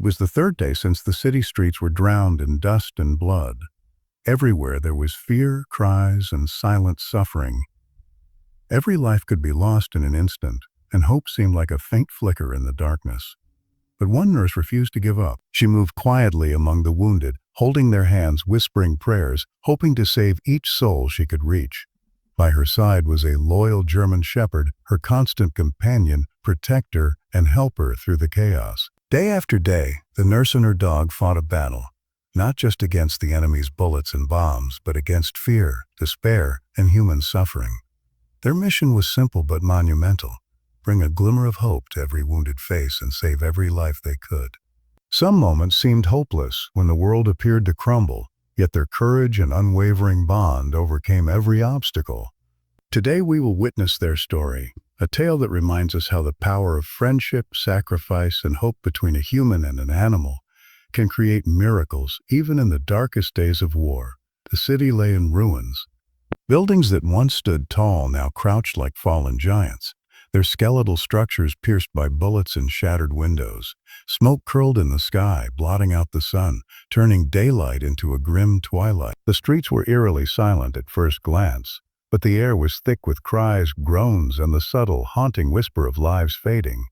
It was the third day since the city streets were drowned in dust and blood. Everywhere there was fear, cries, and silent suffering. Every life could be lost in an instant, and hope seemed like a faint flicker in the darkness. But one nurse refused to give up. She moved quietly among the wounded, holding their hands, whispering prayers, hoping to save each soul she could reach. By her side was a loyal German shepherd, her constant companion, protector, and helper through the chaos. Day after day, the nurse and her dog fought a battle, not just against the enemy's bullets and bombs, but against fear, despair, and human suffering. Their mission was simple but monumental: bring a glimmer of hope to every wounded face and save every life they could. Some moments seemed hopeless when the world appeared to crumble, yet their courage and unwavering bond overcame every obstacle. Today we will witness their story, a tale that reminds us how the power of friendship, sacrifice, and hope between a human and an animal can create miracles even in the darkest days of war. The city lay in ruins. Buildings that once stood tall now crouched like fallen giants, their skeletal structures pierced by bullets and shattered windows. Smoke curled in the sky, blotting out the sun, turning daylight into a grim twilight. The streets were eerily silent at first glance, but the air was thick with cries, groans, and the subtle, haunting whisper of lives fading.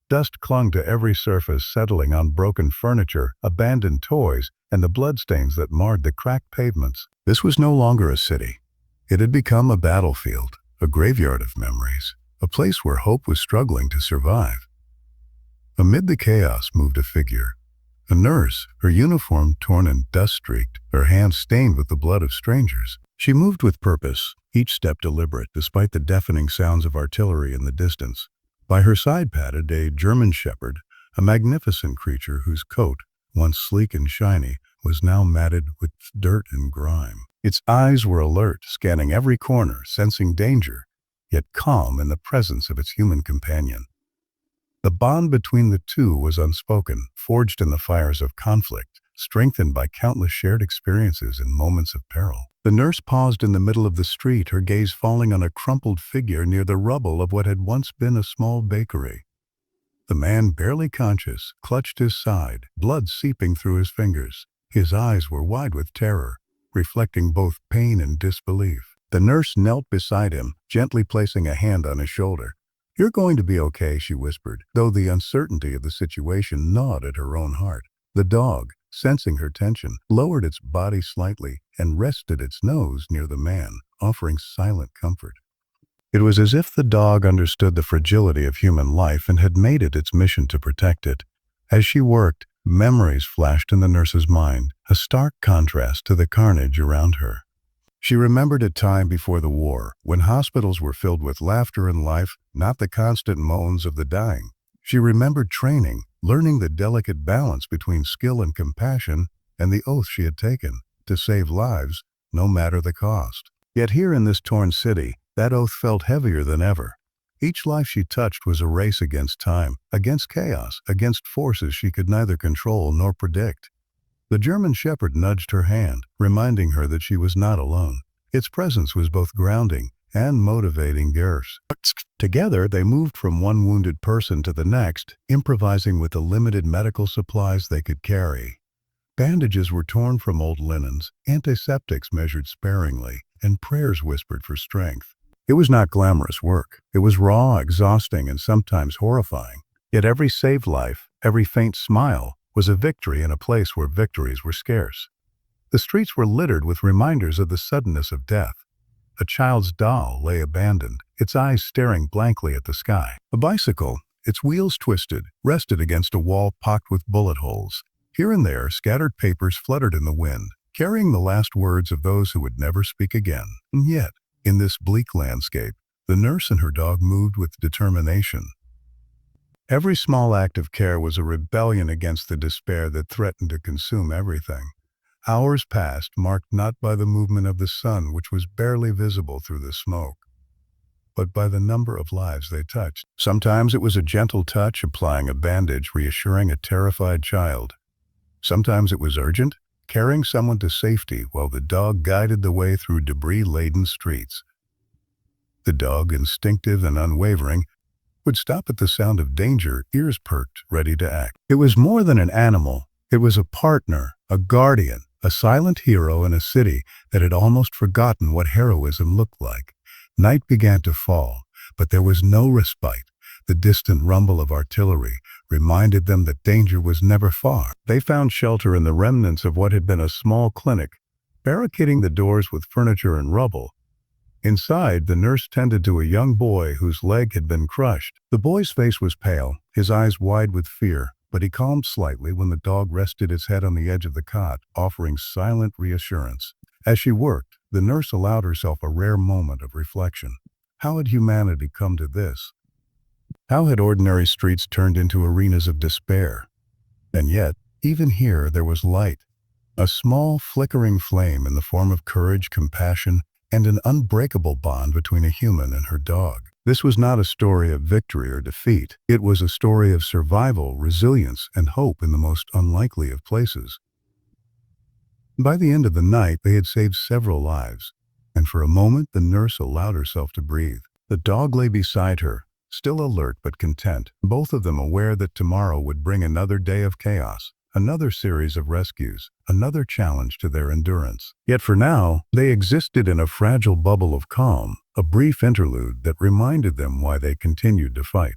Dust clung to every surface, settling on broken furniture, abandoned toys, and the bloodstains that marred the cracked pavements. This was no longer a city. It had become a battlefield, a graveyard of memories, a place where hope was struggling to survive. Amid the chaos moved a figure. A nurse, her uniform torn and dust-streaked, her hands stained with the blood of strangers. She moved with purpose, each step deliberate, despite the deafening sounds of artillery in the distance. By her side padded a German shepherd, a magnificent creature whose coat, once sleek and shiny, was now matted with dirt and grime. Its eyes were alert, scanning every corner, sensing danger, yet calm in the presence of its human companion. The bond between the two was unspoken, forged in the fires of conflict, strengthened by countless shared experiences in moments of peril. The nurse paused in the middle of the street, her gaze falling on a crumpled figure near the rubble of what had once been a small bakery. The man, barely conscious, clutched his side, blood seeping through his fingers. His eyes were wide with terror, reflecting both pain and disbelief. The nurse knelt beside him, gently placing a hand on his shoulder. "You're going to be okay," she whispered, though the uncertainty of the situation gnawed at her own heart. The dog, sensing her tension, lowered its body slightly and rested its nose near the man, offering silent comfort. It was as if the dog understood the fragility of human life and had made it its mission to protect it. As she worked, memories flashed in the nurse's mind, a stark contrast to the carnage around her. She remembered a time before the war, when hospitals were filled with laughter and life, not the constant moans of the dying. She remembered training, learning the delicate balance between skill and compassion, and the oath she had taken, to save lives, no matter the cost. Yet here in this torn city, that oath felt heavier than ever. Each life she touched was a race against time, against chaos, against forces she could neither control nor predict. The German shepherd nudged her hand, reminding her that she was not alone. Its presence was both grounding and motivating. Together, they moved from one wounded person to the next, improvising with the limited medical supplies they could carry. Bandages were torn from old linens, antiseptics measured sparingly, and prayers whispered for strength. It was not glamorous work. It was raw, exhausting, and sometimes horrifying. Yet every saved life, every faint smile, was a victory in a place where victories were scarce. The streets were littered with reminders of the suddenness of death. A child's doll lay abandoned, its eyes staring blankly at the sky. A bicycle, its wheels twisted, rested against a wall pocked with bullet holes. Here and there, scattered papers fluttered in the wind, carrying the last words of those who would never speak again. And yet, in this bleak landscape, the nurse and her dog moved with determination. Every small act of care was a rebellion against the despair that threatened to consume everything. Hours passed, marked not by the movement of the sun, which was barely visible through the smoke, but by the number of lives they touched. Sometimes it was a gentle touch, applying a bandage, reassuring a terrified child. Sometimes it was urgent, carrying someone to safety while the dog guided the way through debris-laden streets. The dog, instinctive and unwavering, would stop at the sound of danger, ears perked, ready to act. It was more than an animal. It was a partner, a guardian, a silent hero in a city that had almost forgotten what heroism looked like. Night began to fall, but there was no respite. The distant rumble of artillery reminded them that danger was never far. They found shelter in the remnants of what had been a small clinic, barricading the doors with furniture and rubble. Inside, the nurse tended to a young boy whose leg had been crushed. The boy's face was pale, his eyes wide with fear, but he calmed slightly when the dog rested its head on the edge of the cot, offering silent reassurance. As she worked, the nurse allowed herself a rare moment of reflection. How had humanity come to this? How had ordinary streets turned into arenas of despair? And yet, even here, there was light. A small, flickering flame in the form of courage, compassion, and an unbreakable bond between a human and her dog. This was not a story of victory or defeat. It was a story of survival, resilience, and hope in the most unlikely of places. By the end of the night, they had saved several lives, and for a moment the nurse allowed herself to breathe. The dog lay beside her, still alert but content, both of them aware that tomorrow would bring another day of chaos, another series of rescues, another challenge to their endurance. Yet for now, they existed in a fragile bubble of calm, a brief interlude that reminded them why they continued to fight.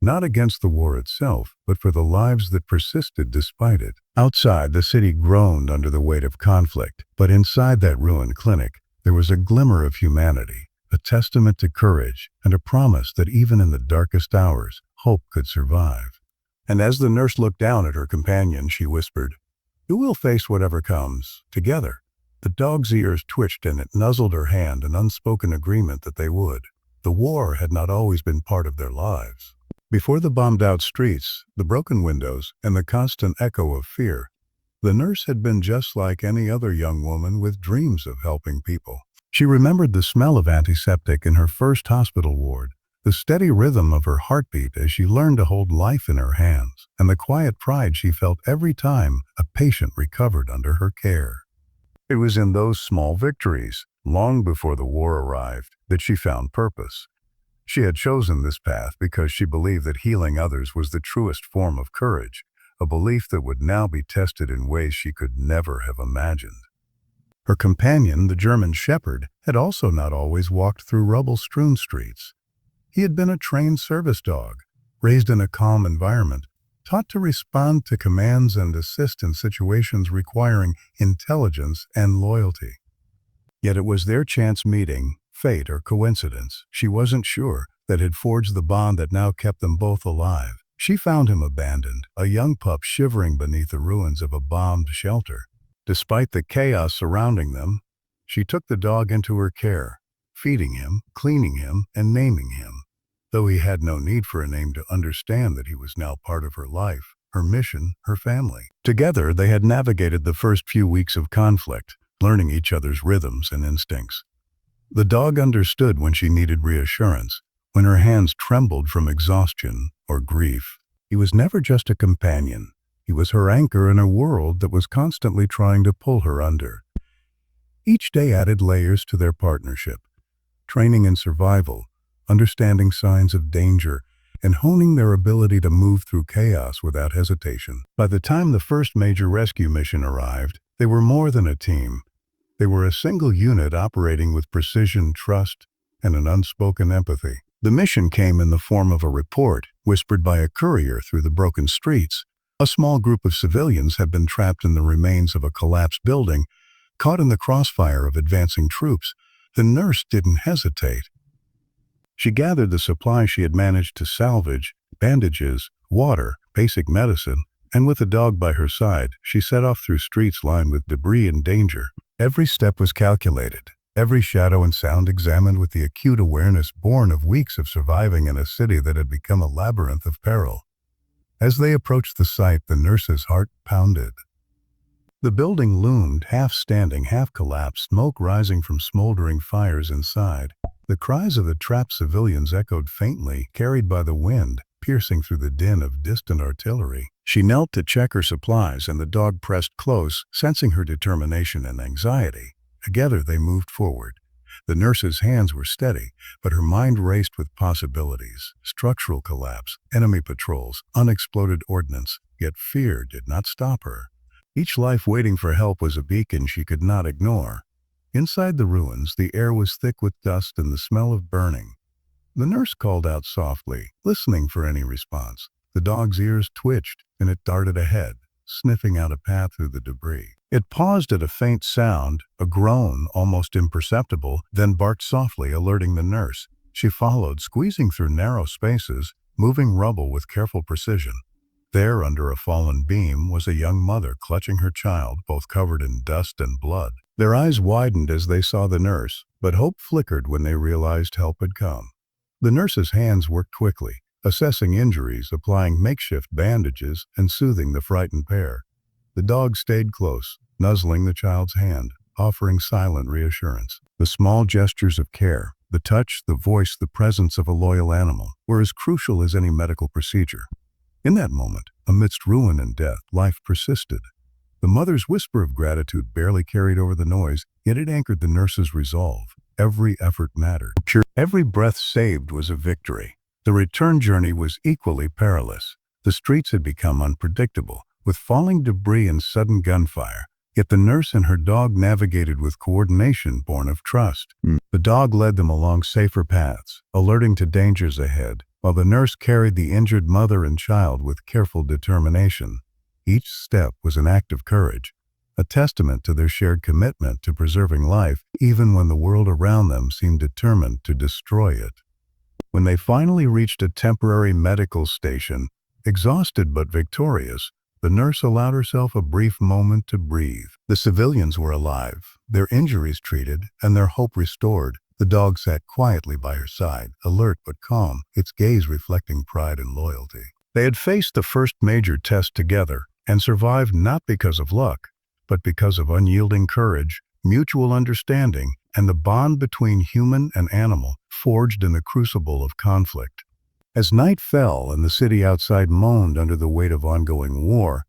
Not against the war itself, but for the lives that persisted despite it. Outside, the city groaned under the weight of conflict, but inside that ruined clinic, there was a glimmer of humanity, a testament to courage, and a promise that even in the darkest hours, hope could survive. And as the nurse looked down at her companion, she whispered, "You will face whatever comes, together." The dog's ears twitched and it nuzzled her hand, an unspoken agreement that they would. The war had not always been part of their lives. Before the bombed-out streets, the broken windows, and the constant echo of fear, the nurse had been just like any other young woman with dreams of helping people. She remembered the smell of antiseptic in her first hospital ward, the steady rhythm of her heartbeat as she learned to hold life in her hands, and the quiet pride she felt every time a patient recovered under her care. It was in those small victories, long before the war arrived, that she found purpose. She had chosen this path because she believed that healing others was the truest form of courage, a belief that would now be tested in ways she could never have imagined. Her companion, the German shepherd, had also not always walked through rubble-strewn streets. He had been a trained service dog, raised in a calm environment, taught to respond to commands and assist in situations requiring intelligence and loyalty. Yet it was their chance meeting, fate or coincidence, she wasn't sure, that had forged the bond that now kept them both alive. She found him abandoned, a young pup shivering beneath the ruins of a bombed shelter. Despite the chaos surrounding them, she took the dog into her care, feeding him, cleaning him, and naming him, though he had no need for a name to understand that he was now part of her life, her mission, her family. Together, they had navigated the first few weeks of conflict, learning each other's rhythms and instincts. The dog understood when she needed reassurance, when her hands trembled from exhaustion or grief. He was never just a companion. He was her anchor in a world that was constantly trying to pull her under. Each day added layers to their partnership, training in survival, understanding signs of danger, and honing their ability to move through chaos without hesitation. By the time the first major rescue mission arrived, they were more than a team. They were a single unit operating with precision, trust, and an unspoken empathy. The mission came in the form of a report, whispered by a courier through the broken streets. A small group of civilians had been trapped in the remains of a collapsed building, caught in the crossfire of advancing troops. The nurse didn't hesitate. She gathered the supplies she had managed to salvage, bandages, water, basic medicine, and with the dog by her side, she set off through streets lined with debris and danger. Every step was calculated, every shadow and sound examined with the acute awareness born of weeks of surviving in a city that had become a labyrinth of peril. As they approached the site, the nurse's heart pounded. The building loomed, half standing, half collapsed, smoke rising from smoldering fires inside. The cries of the trapped civilians echoed faintly, carried by the wind, piercing through the din of distant artillery. She knelt to check her supplies, and the dog pressed close, sensing her determination and anxiety. Together they moved forward. The nurse's hands were steady, but her mind raced with possibilities. Structural collapse, enemy patrols, unexploded ordnance, yet fear did not stop her. Each life waiting for help was a beacon she could not ignore. Inside the ruins, the air was thick with dust and the smell of burning. The nurse called out softly, listening for any response. The dog's ears twitched, and it darted ahead, sniffing out a path through the debris. It paused at a faint sound, a groan almost imperceptible, then barked softly, alerting the nurse. She followed, squeezing through narrow spaces, moving rubble with careful precision. There, under a fallen beam, was a young mother clutching her child, both covered in dust and blood. Their eyes widened as they saw the nurse, but hope flickered when they realized help had come. The nurse's hands worked quickly, assessing injuries, applying makeshift bandages, and soothing the frightened pair. The dog stayed close, nuzzling the child's hand, offering silent reassurance. The small gestures of care, the touch, the voice, the presence of a loyal animal, were as crucial as any medical procedure. In that moment, amidst ruin and death, life persisted. The mother's whisper of gratitude barely carried over the noise, yet it anchored the nurse's resolve. Every effort mattered. Every breath saved was a victory. The return journey was equally perilous. The streets had become unpredictable, with falling debris and sudden gunfire. Yet the nurse and her dog navigated with coordination born of trust. The dog led them along safer paths, alerting to dangers ahead, while the nurse carried the injured mother and child with careful determination. Each step was an act of courage, a testament to their shared commitment to preserving life, even when the world around them seemed determined to destroy it. When they finally reached a temporary medical station, exhausted but victorious, the nurse allowed herself a brief moment to breathe. The civilians were alive, their injuries treated, and their hope restored. The dog sat quietly by her side, alert but calm, its gaze reflecting pride and loyalty. They had faced the first major test together, and survived not because of luck, but because of unyielding courage, mutual understanding, and the bond between human and animal, forged in the crucible of conflict. As night fell and the city outside moaned under the weight of ongoing war,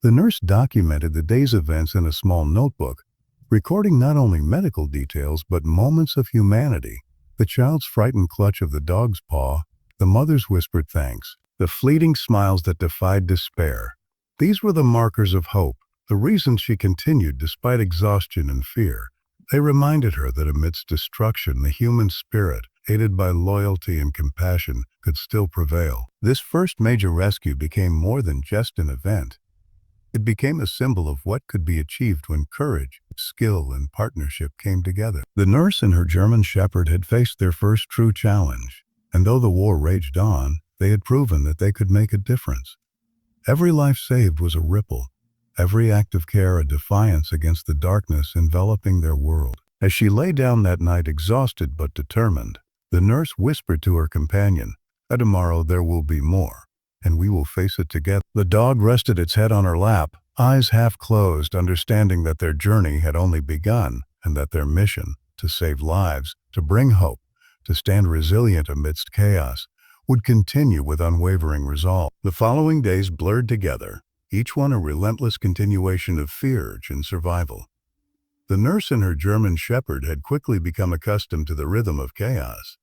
the nurse documented the day's events in a small notebook, recording not only medical details but moments of humanity: the child's frightened clutch of the dog's paw, the mother's whispered thanks, the fleeting smiles that defied despair. These were the markers of hope, the reason she continued despite exhaustion and fear. They reminded her that amidst destruction, the human spirit, aided by loyalty and compassion, could still prevail. This first major rescue became more than just an event. It became a symbol of what could be achieved when courage, skill, and partnership came together. The nurse and her German shepherd had faced their first true challenge, and though the war raged on, they had proven that they could make a difference. Every life saved was a ripple, every act of care a defiance against the darkness enveloping their world. As she lay down that night exhausted but determined, the nurse whispered to her companion, "Tomorrow there will be more, and we will face it together." The dog rested its head on her lap, eyes half closed, understanding that their journey had only begun, and that their mission, to save lives, to bring hope, to stand resilient amidst chaos, would continue with unwavering resolve. The following days blurred together, each one a relentless continuation of fear and survival. The nurse and her German shepherd had quickly become accustomed to the rhythm of chaos.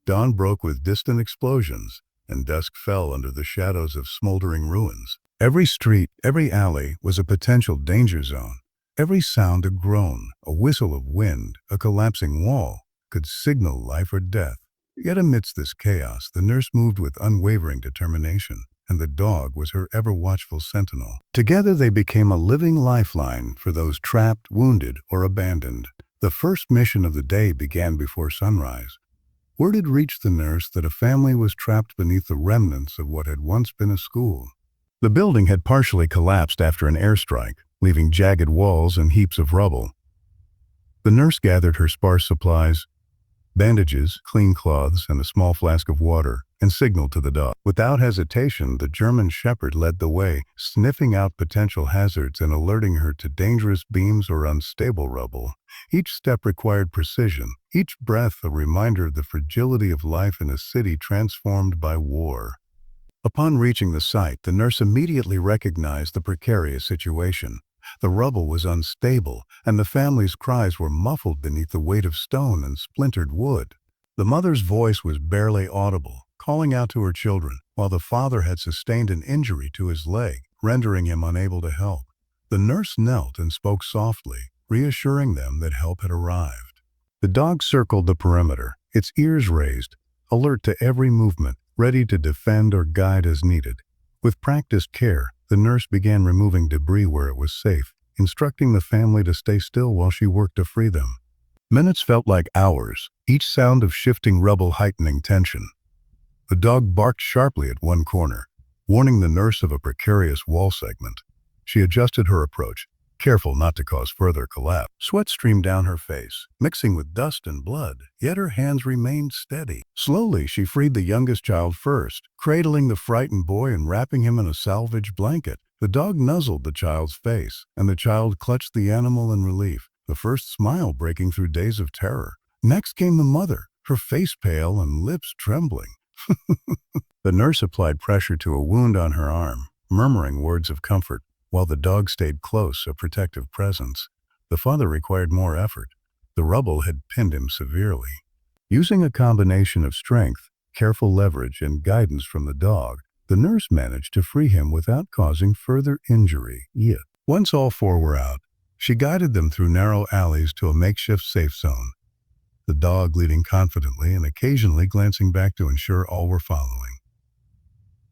Dawn broke with distant explosions, and dusk fell under the shadows of smoldering ruins. Every street, every alley was a potential danger zone. Every sound, a groan, a whistle of wind, a collapsing wall, could signal life or death. Yet amidst this chaos, the nurse moved with unwavering determination, and the dog was her ever-watchful sentinel. Together they became a living lifeline for those trapped, wounded, or abandoned. The first mission of the day began before sunrise. Word had reached the nurse that a family was trapped beneath the remnants of what had once been a school. The building had partially collapsed after an airstrike, leaving jagged walls and heaps of rubble. The nurse gathered her sparse supplies, bandages, clean cloths, and a small flask of water, and signaled to the dog. Without hesitation, the German shepherd led the way, sniffing out potential hazards and alerting her to dangerous beams or unstable rubble. Each step required precision, each breath a reminder of the fragility of life in a city transformed by war. Upon reaching the site, the nurse immediately recognized the precarious situation. The rubble was unstable, and the family's cries were muffled beneath the weight of stone and splintered wood. The mother's voice was barely audible, calling out to her children, while the father had sustained an injury to his leg, rendering him unable to help. The nurse knelt and spoke softly, reassuring them that help had arrived. The dog circled the perimeter, its ears raised, alert to every movement, ready to defend or guide as needed. With practiced care, the nurse began removing debris where it was safe, instructing the family to stay still while she worked to free them. Minutes felt like hours, each sound of shifting rubble heightening tension. The dog barked sharply at one corner, warning the nurse of a precarious wall segment. She adjusted her approach, careful not to cause further collapse. Sweat streamed down her face, mixing with dust and blood, yet her hands remained steady. Slowly, she freed the youngest child first, cradling the frightened boy and wrapping him in a salvage blanket. The dog nuzzled the child's face, and the child clutched the animal in relief, the first smile breaking through days of terror. Next came the mother, her face pale and lips trembling. The nurse applied pressure to a wound on her arm, murmuring words of comfort, while the dog stayed close, a protective presence. The father required more effort. The rubble had pinned him severely. Using a combination of strength, careful leverage, and guidance from the dog, the nurse managed to free him without causing further injury. Yet, once all four were out, she guided them through narrow alleys to a makeshift safe zone, the dog leading confidently and occasionally glancing back to ensure all were following.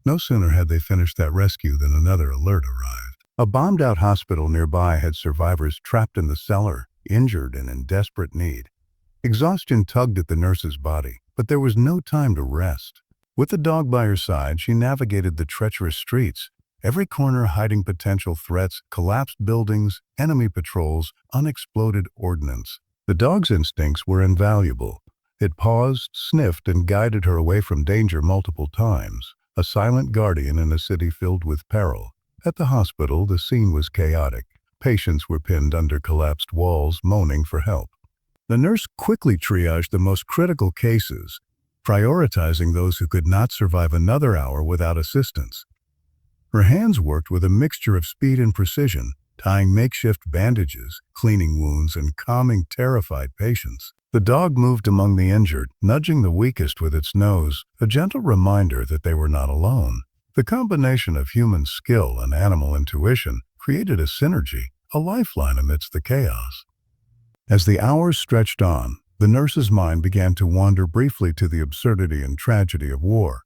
No sooner had they finished that rescue than another alert arrived. A bombed-out hospital nearby had survivors trapped in the cellar, injured and in desperate need. Exhaustion tugged at the nurse's body, but there was no time to rest. With the dog by her side, she navigated the treacherous streets, every corner hiding potential threats, collapsed buildings, enemy patrols, unexploded ordnance. The dog's instincts were invaluable. It paused, sniffed, and guided her away from danger multiple times, a silent guardian in a city filled with peril. At the hospital, the scene was chaotic. Patients were pinned under collapsed walls, moaning for help. The nurse quickly triaged the most critical cases, prioritizing those who could not survive another hour without assistance. Her hands worked with a mixture of speed and precision, tying makeshift bandages, cleaning wounds, and calming terrified patients. The dog moved among the injured, nudging the weakest with its nose, a gentle reminder that they were not alone. The combination of human skill and animal intuition created a synergy, a lifeline amidst the chaos. As the hours stretched on, the nurse's mind began to wander briefly to the absurdity and tragedy of war.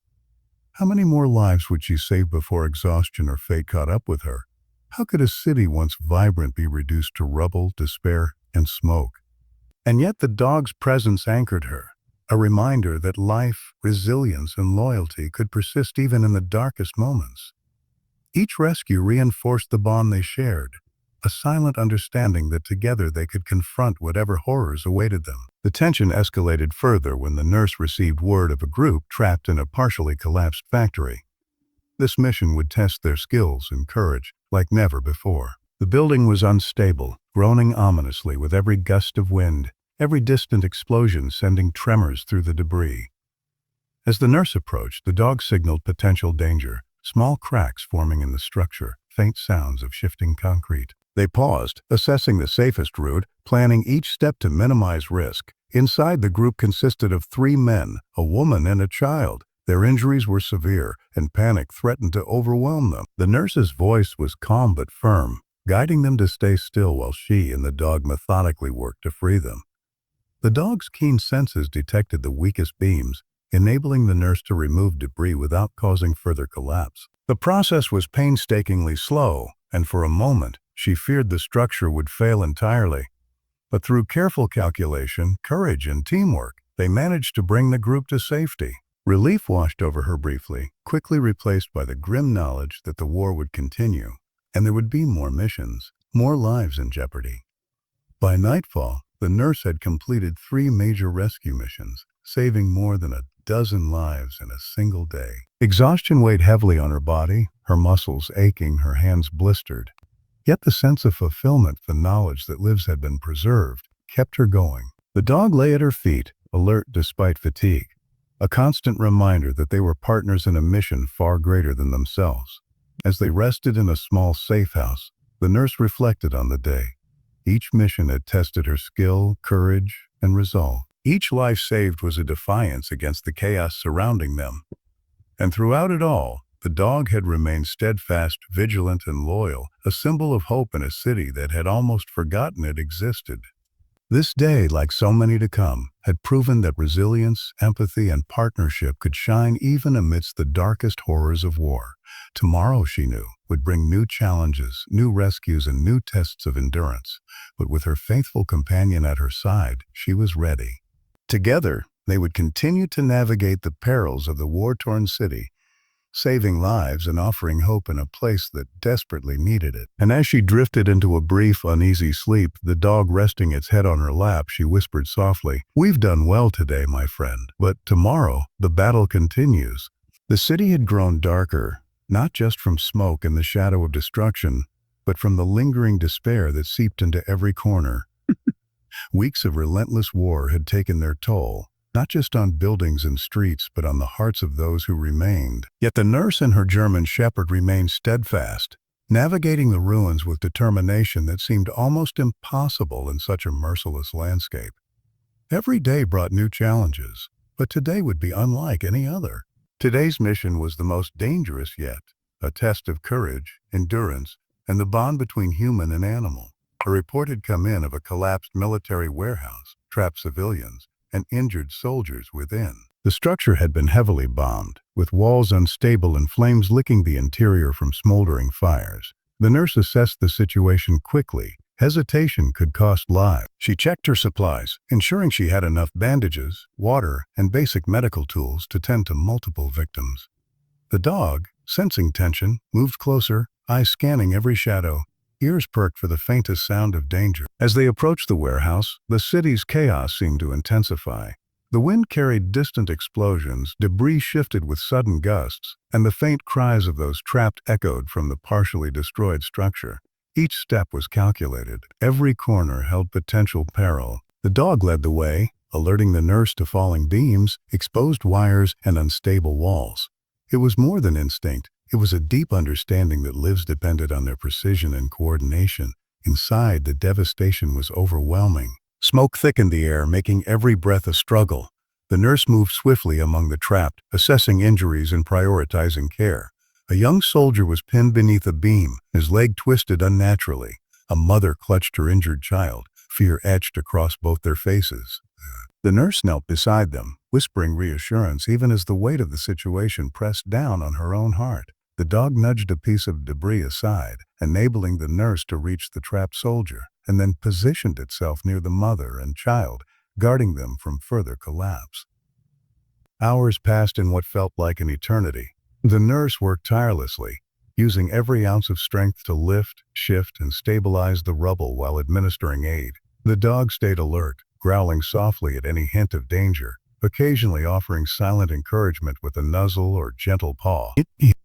How many more lives would she save before exhaustion or fate caught up with her? How could a city once vibrant be reduced to rubble, despair, and smoke? And yet the dog's presence anchored her, a reminder that life, resilience, and loyalty could persist even in the darkest moments. Each rescue reinforced the bond they shared, a silent understanding that together they could confront whatever horrors awaited them. The tension escalated further when the nurse received word of a group trapped in a partially collapsed factory. This mission would test their skills and courage like never before. The building was unstable, groaning ominously with every gust of wind, every distant explosion sending tremors through the debris. As the nurse approached, the dog signaled potential danger, small cracks forming in the structure, faint sounds of shifting concrete. They paused, assessing the safest route, planning each step to minimize risk. Inside, the group consisted of 3 men, a woman, and a child. Their injuries were severe, and panic threatened to overwhelm them. The nurse's voice was calm but firm, guiding them to stay still while she and the dog methodically worked to free them. The dog's keen senses detected the weakest beams, enabling the nurse to remove debris without causing further collapse. The process was painstakingly slow, and for a moment, she feared the structure would fail entirely. But through careful calculation, courage, and teamwork, they managed to bring the group to safety. Relief washed over her briefly, quickly replaced by the grim knowledge that the war would continue, and there would be more missions, more lives in jeopardy. By nightfall, the nurse had completed 3 major rescue missions, saving more than a dozen lives in a single day. Exhaustion weighed heavily on her body, her muscles aching, her hands blistered. Yet the sense of fulfillment, the knowledge that lives had been preserved, kept her going. The dog lay at her feet, alert despite fatigue, a constant reminder that they were partners in a mission far greater than themselves. As they rested in a small safe house, The nurse reflected on the day. Each mission had tested her skill, courage, and resolve. Each life saved was a defiance against the chaos surrounding them. And throughout it all, the dog had remained steadfast, vigilant, and loyal, a symbol of hope in a city that had almost forgotten it existed. This day, like so many to come, had proven that resilience, empathy, and partnership could shine even amidst the darkest horrors of war. Tomorrow, she knew, would bring new challenges, new rescues, and new tests of endurance. But with her faithful companion at her side, she was ready. Together, they would continue to navigate the perils of the war-torn city, saving lives and offering hope in a place that desperately needed it. And as she drifted into a brief, uneasy sleep, the dog resting its head on her lap, she whispered softly, "We've done well today, my friend, but tomorrow the battle continues." The city had grown darker, not just from smoke and the shadow of destruction, but from the lingering despair that seeped into every corner. Weeks of relentless war had taken their toll, not just on buildings and streets, but on the hearts of those who remained. Yet the nurse and her German shepherd remained steadfast, navigating the ruins with determination that seemed almost impossible in such a merciless landscape. Every day brought new challenges, but today would be unlike any other. Today's mission was the most dangerous yet, a test of courage, endurance, and the bond between human and animal. A report had come in of a collapsed military warehouse, trapped civilians, and injured soldiers within. The structure had been heavily bombed, with walls unstable and flames licking the interior from smoldering fires. The nurse assessed the situation quickly. Hesitation could cost lives. She checked her supplies, ensuring she had enough bandages, water, and basic medical tools to tend to multiple victims. The dog, sensing tension, moved closer, eyes scanning every shadow, ears perked for the faintest sound of danger. As they approached the warehouse, the city's chaos seemed to intensify. The wind carried distant explosions, debris shifted with sudden gusts, and the faint cries of those trapped echoed from the partially destroyed structure. Each step was calculated. Every corner held potential peril. The dog led the way, alerting the nurse to falling beams, exposed wires, and unstable walls. It was more than instinct. It was a deep understanding that lives depended on their precision and coordination. Inside, the devastation was overwhelming. Smoke thickened the air, making every breath a struggle. The nurse moved swiftly among the trapped, assessing injuries and prioritizing care. A young soldier was pinned beneath a beam, his leg twisted unnaturally. A mother clutched her injured child, fear etched across both their faces. The nurse knelt beside them, whispering reassurance even as the weight of the situation pressed down on her own heart. The dog nudged a piece of debris aside, enabling the nurse to reach the trapped soldier, and then positioned itself near the mother and child, guarding them from further collapse. Hours passed in what felt like an eternity. The nurse worked tirelessly, using every ounce of strength to lift, shift, and stabilize the rubble while administering aid. The dog stayed alert, growling softly at any hint of danger, occasionally offering silent encouragement with a nuzzle or gentle paw.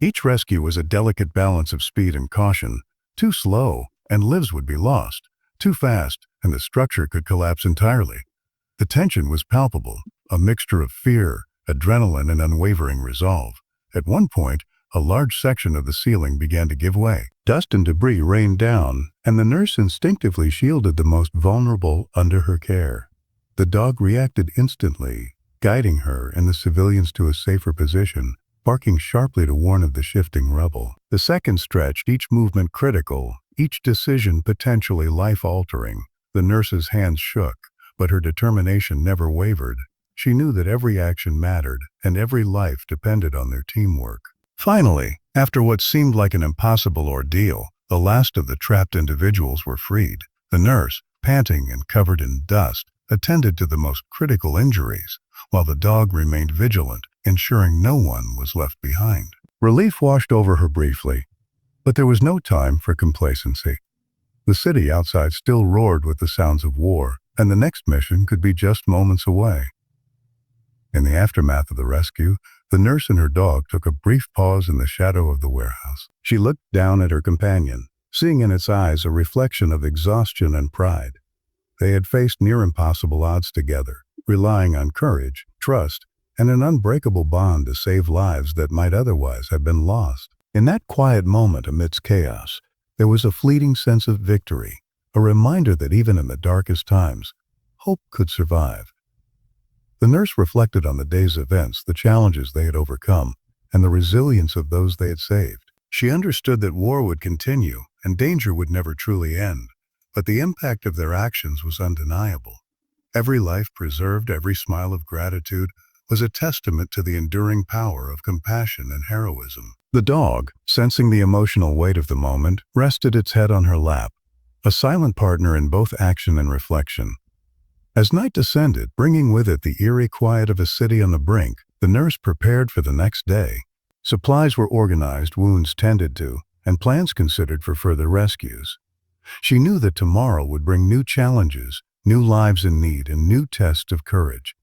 Each rescue was a delicate balance of speed and caution. Too slow, and lives would be lost. Too fast, and the structure could collapse entirely. The tension was palpable, a mixture of fear, adrenaline, and unwavering resolve. At one point, a large section of the ceiling began to give way. Dust and debris rained down, and the nurse instinctively shielded the most vulnerable under her care. The dog reacted instantly, guiding her and the civilians to a safer position, barking sharply to warn of the shifting rubble. The seconds stretched, each movement critical, each decision potentially life-altering. The nurse's hands shook, but her determination never wavered. She knew that every action mattered, and every life depended on their teamwork. Finally, after what seemed like an impossible ordeal, the last of the trapped individuals were freed. The nurse, panting and covered in dust, attended to the most critical injuries, while the dog remained vigilant, ensuring no one was left behind. Relief washed over her briefly, but there was no time for complacency. The city outside still roared with the sounds of war, and the next mission could be just moments away. In the aftermath of the rescue, the nurse and her dog took a brief pause in the shadow of the warehouse. She looked down at her companion, seeing in its eyes a reflection of exhaustion and pride. They had faced near impossible odds together, relying on courage, trust, and an unbreakable bond to save lives that might otherwise have been lost. In that quiet moment amidst chaos, There was a fleeting sense of victory, a reminder that even in the darkest times, hope could survive. The nurse reflected on the day's events, the challenges they had overcome, and the resilience of those they had saved. She understood that war would continue and danger would never truly end, but the impact of their actions was undeniable. Every life preserved, every smile of gratitude, was a testament to the enduring power of compassion and heroism. The dog, sensing the emotional weight of the moment, rested its head on her lap, a silent partner in both action and reflection. As night descended, bringing with it the eerie quiet of a city on the brink, the nurse prepared for the next day. Supplies were organized, wounds tended to, and plans considered for further rescues. She knew that tomorrow would bring new challenges, new lives in need, and new tests of courage.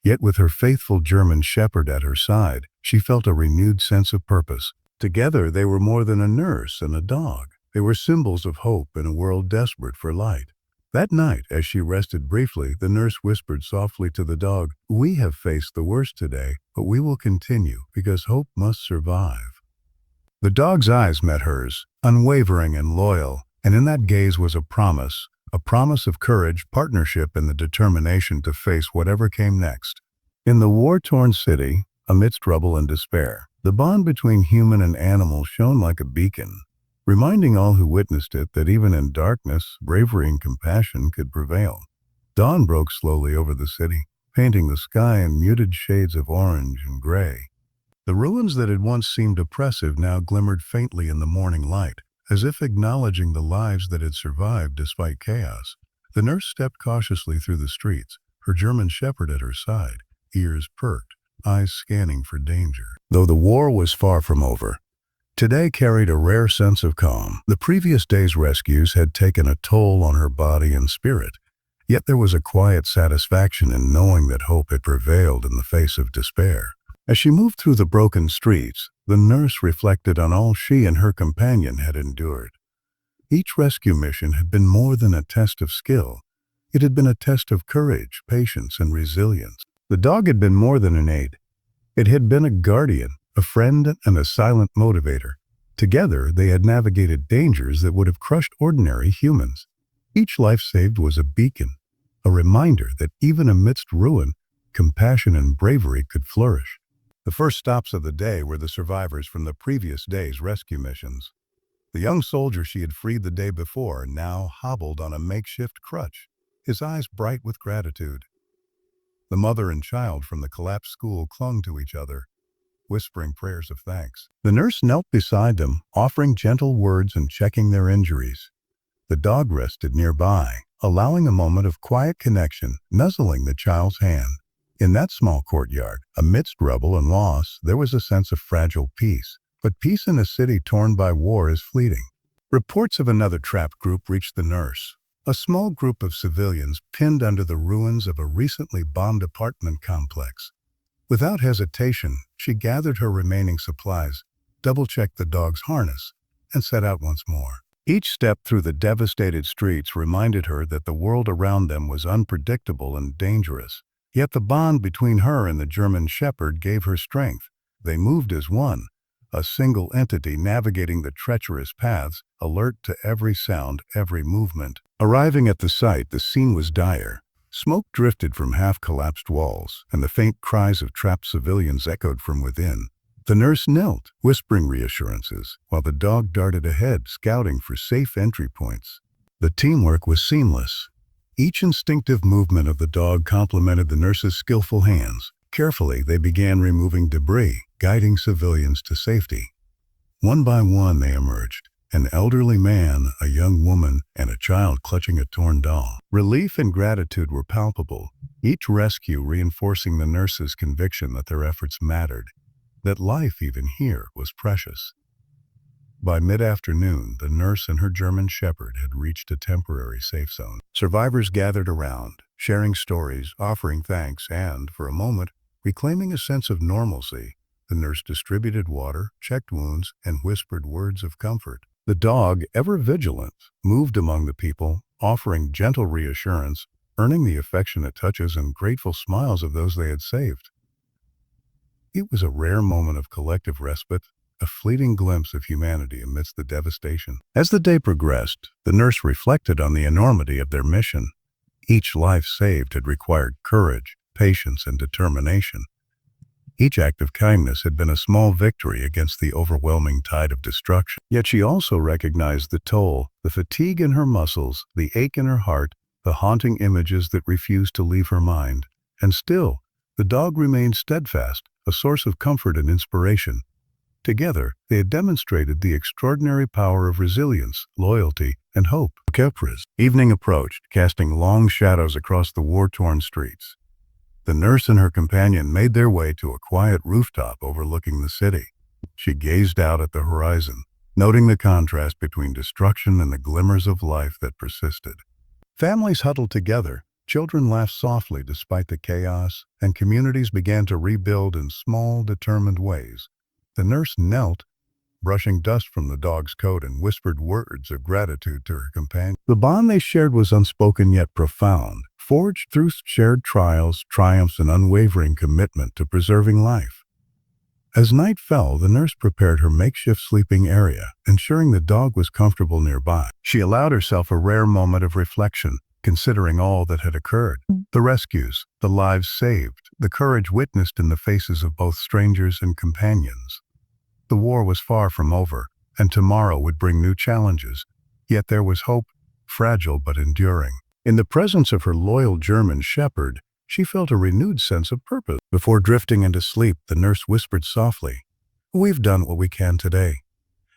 Yet with her faithful German shepherd at her side, she felt a renewed sense of purpose. Together they were more than a nurse and a dog. They were symbols of hope in a world desperate for light. That night, as she rested briefly, the nurse whispered softly to the dog, "We have faced the worst today, but we will continue because hope must survive." The dog's eyes met hers, unwavering and loyal, and in that gaze was a promise of courage, partnership, and the determination to face whatever came next. In the war-torn city, amidst rubble and despair, the bond between human and animal shone like a beacon, reminding all who witnessed it that even in darkness, bravery and compassion could prevail. Dawn broke slowly over the city, painting the sky in muted shades of orange and gray. The ruins that had once seemed oppressive now glimmered faintly in the morning light, as if acknowledging the lives that had survived despite chaos. The nurse stepped cautiously through the streets, her German shepherd at her side, ears perked, eyes scanning for danger. Though the war was far from over, today carried a rare sense of calm. The previous day's rescues had taken a toll on her body and spirit, yet there was a quiet satisfaction in knowing that hope had prevailed in the face of despair. As she moved through the broken streets, the nurse reflected on all she and her companion had endured. Each rescue mission had been more than a test of skill. It had been a test of courage, patience, and resilience. The dog had been more than an aid. It had been a guardian, a friend, and a silent motivator. Together, they had navigated dangers that would have crushed ordinary humans. Each life saved was a beacon, a reminder that even amidst ruin, compassion and bravery could flourish. The first stops of the day were the survivors from the previous day's rescue missions. The young soldier she had freed the day before now hobbled on a makeshift crutch, his eyes bright with gratitude. The mother and child from the collapsed school clung to each other, whispering prayers of thanks. The nurse knelt beside them, offering gentle words and checking their injuries. The dog rested nearby, allowing a moment of quiet connection, nuzzling the child's hand. In that small courtyard, amidst rubble and loss, there was a sense of fragile peace. But peace in a city torn by war is fleeting. Reports of another trapped group reached the nurse. A small group of civilians pinned under the ruins of a recently bombed apartment complex. Without hesitation, she gathered her remaining supplies, double-checked the dog's harness, and set out once more. Each step through the devastated streets reminded her that the world around them was unpredictable and dangerous. Yet the bond between her and the German shepherd gave her strength. They moved as one, a single entity navigating the treacherous paths, alert to every sound, every movement. Arriving at the site, the scene was dire. Smoke drifted from half-collapsed walls, and the faint cries of trapped civilians echoed from within. The nurse knelt, whispering reassurances, while the dog darted ahead, scouting for safe entry points. The teamwork was seamless. Each instinctive movement of the dog complemented the nurse's skillful hands. Carefully, they began removing debris, guiding civilians to safety. One by one, they emerged. An elderly man, a young woman, and a child clutching a torn doll. Relief and gratitude were palpable, each rescue reinforcing the nurse's conviction that their efforts mattered, that life, even here, was precious. By mid-afternoon, the nurse and her German shepherd had reached a temporary safe zone. Survivors gathered around, sharing stories, offering thanks, and, for a moment, reclaiming a sense of normalcy. The nurse distributed water, checked wounds, and whispered words of comfort. The dog, ever vigilant, moved among the people, offering gentle reassurance, earning the affectionate touches and grateful smiles of those they had saved. It was a rare moment of collective respite, a fleeting glimpse of humanity amidst the devastation. As the day progressed, the nurse reflected on the enormity of their mission. Each life saved had required courage, patience, and determination. Each act of kindness had been a small victory against the overwhelming tide of destruction. Yet she also recognized the toll, the fatigue in her muscles, the ache in her heart, the haunting images that refused to leave her mind. And still, the dog remained steadfast, a source of comfort and inspiration. Together, they had demonstrated the extraordinary power of resilience, loyalty, and hope. Evening approached, casting long shadows across the war-torn streets. The nurse and her companion made their way to a quiet rooftop overlooking the city. She gazed out at the horizon, noting the contrast between destruction and the glimmers of life that persisted. Families huddled together, children laughed softly despite the chaos, and communities began to rebuild in small, determined ways. The nurse knelt, brushing dust from the dog's coat, and whispered words of gratitude to her companion. The bond they shared was unspoken yet profound, forged through shared trials, triumphs, and unwavering commitment to preserving life. As night fell, the nurse prepared her makeshift sleeping area, ensuring the dog was comfortable nearby. She allowed herself a rare moment of reflection, considering all that had occurred. The rescues, the lives saved, the courage witnessed in the faces of both strangers and companions. The war was far from over, and tomorrow would bring new challenges. Yet there was hope, fragile but enduring. In the presence of her loyal German shepherd, she felt a renewed sense of purpose. Before drifting into sleep, the nurse whispered softly, "We've done what we can today,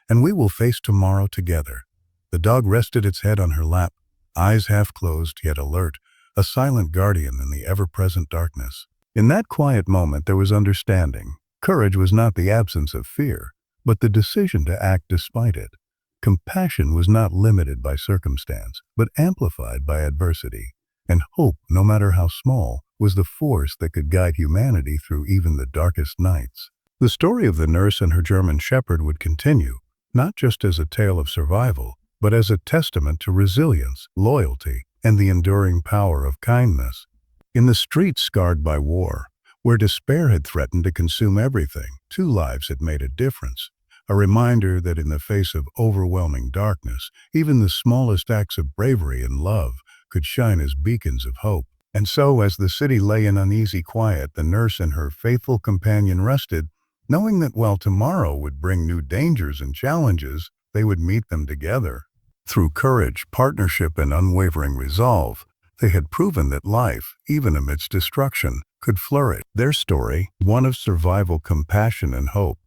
and we will face tomorrow together." The dog rested its head on her lap, eyes half closed yet alert, a silent guardian in the ever-present darkness. In that quiet moment there was understanding. Courage was not the absence of fear, but the decision to act despite it. Compassion was not limited by circumstance, but amplified by adversity. And hope, no matter how small, was the force that could guide humanity through even the darkest nights. The story of the nurse and her German shepherd would continue, not just as a tale of survival, but as a testament to resilience, loyalty, and the enduring power of kindness. In the streets scarred by war, where despair had threatened to consume everything, two lives had made a difference. A reminder that in the face of overwhelming darkness, even the smallest acts of bravery and love could shine as beacons of hope. And so, as the city lay in uneasy quiet, the nurse and her faithful companion rested, knowing that while tomorrow would bring new dangers and challenges, they would meet them together. Through courage, partnership, and unwavering resolve, they had proven that life, even amidst destruction, could flourish. Their story, one of survival, compassion, and hope,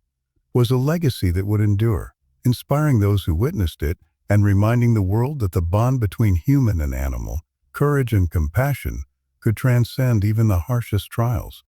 was a legacy that would endure, inspiring those who witnessed it and reminding the world that the bond between human and animal, courage and compassion, could transcend even the harshest trials.